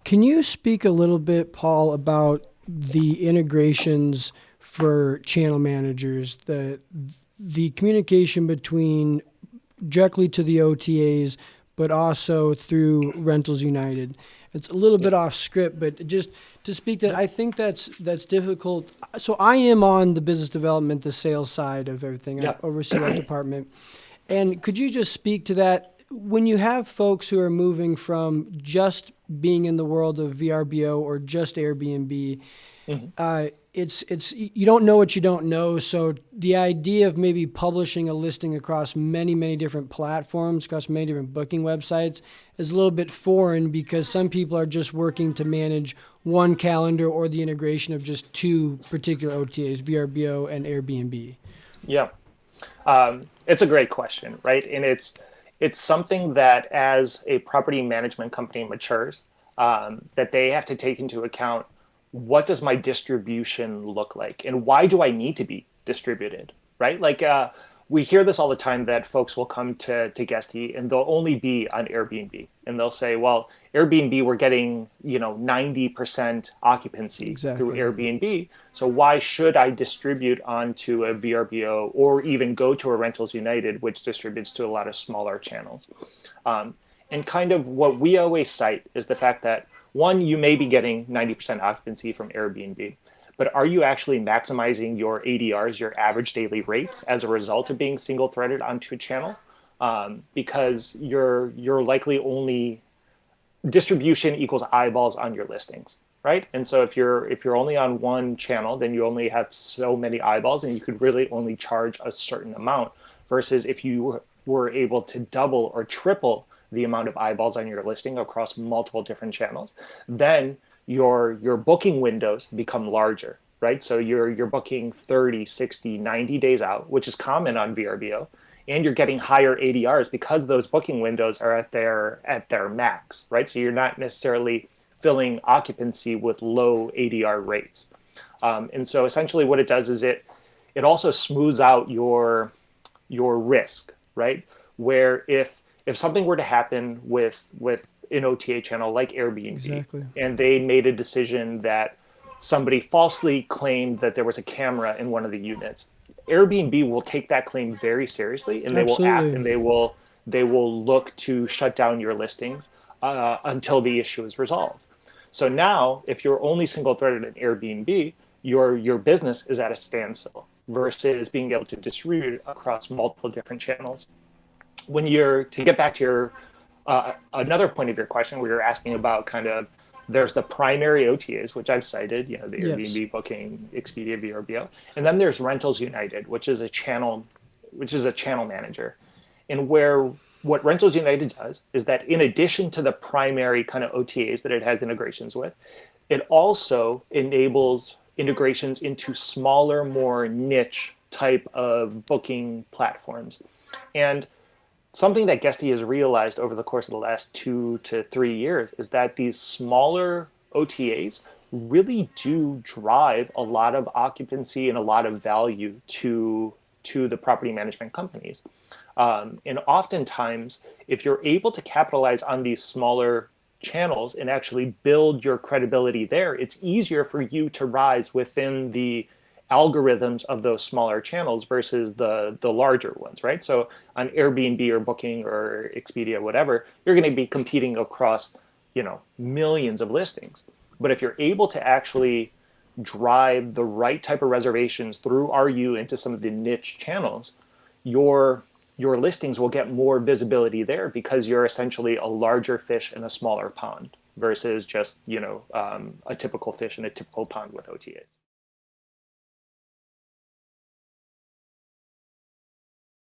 Can you speak a little bit, Paul, about the integrations for channel managers, the communication between directly to the OTAs, but also through Rentals United? It's a little Yeah. bit off script, but just to speak that, No. I think that's difficult. So I am on the business development, the sales side of everything. I Yeah. oversee that department. And could you just speak to that? When you have folks who are moving from just being in the world of VRBO or just Airbnb, Mhm. it's you don't know what you don't know. So the idea of maybe publishing a listing across many different platforms, across many different booking websites, is a little bit foreign because some people are just working to manage one calendar or the integration of just two particular OTAs, VRBO and Airbnb. Yeah. It's a great question, right? And it's something that as a property management company matures, that they have to take into account what does my distribution look like and why do I need to be distributed, right? Like we hear this all the time that folks will come to Guesty and they'll only be on Airbnb and they'll say, well, Airbnb we're getting 90% occupancy through Exactly. Airbnb, so why should I distribute onto a VRBO or even go to a Rentals United, which distributes to a lot of smaller channels? And kind of what we always cite is the fact that one, you may be getting 90% occupancy from Airbnb, but are you actually maximizing your ADRs, your average daily rates, as a result of being single threaded onto a channel? Because you're likely only distribution equals eyeballs on your listings, right? And so if you're only on one channel, then you only have so many eyeballs, and you could really only charge a certain amount. Versus if you were able to double or triple the amount of eyeballs on your listing across multiple different channels, then your booking windows become larger, right? So you're booking 30, 60, 90 days out, which is common on VRBO, and you're getting higher ADRs because those booking windows are at their max, right? So you're not necessarily filling occupancy with low ADR rates. And so essentially what it does is it also smooths out your risk, right? Where if something were to happen with an OTA channel like Airbnb, Exactly. and they made a decision that somebody falsely claimed that there was a camera in one of the units, Airbnb will take that claim very seriously, and they will act, Absolutely. and they will look to shut down your listings until the issue is resolved. So now, if you're only single threaded in Airbnb, your business is at a standstill versus being able to distribute across multiple different channels. When you're to get back to your another point of your question, where you're asking about kind of there's the primary OTAs, which I've cited, the Yes. Airbnb, Booking, Expedia, VRBO, and then there's Rentals United, which is a channel manager, and where what Rentals United does is that in addition to the primary kind of OTAs that it has integrations with, it also enables integrations into smaller, more niche type of booking platforms. And something that Guesty has realized over the course of the last 2 to 3 years is that these smaller OTAs really do drive a lot of occupancy and a lot of value to the property management companies. And oftentimes, if you're able to capitalize on these smaller channels and actually build your credibility there, it's easier for you to rise within the algorithms of those smaller channels versus the larger ones, right? So on Airbnb or Booking or Expedia, whatever, you're going to be competing across, millions of listings. But if you're able to actually drive the right type of reservations through RU into some of the niche channels, your your listings will get more visibility there because you're essentially a larger fish in a smaller pond versus just a typical fish in a typical pond with OTAs.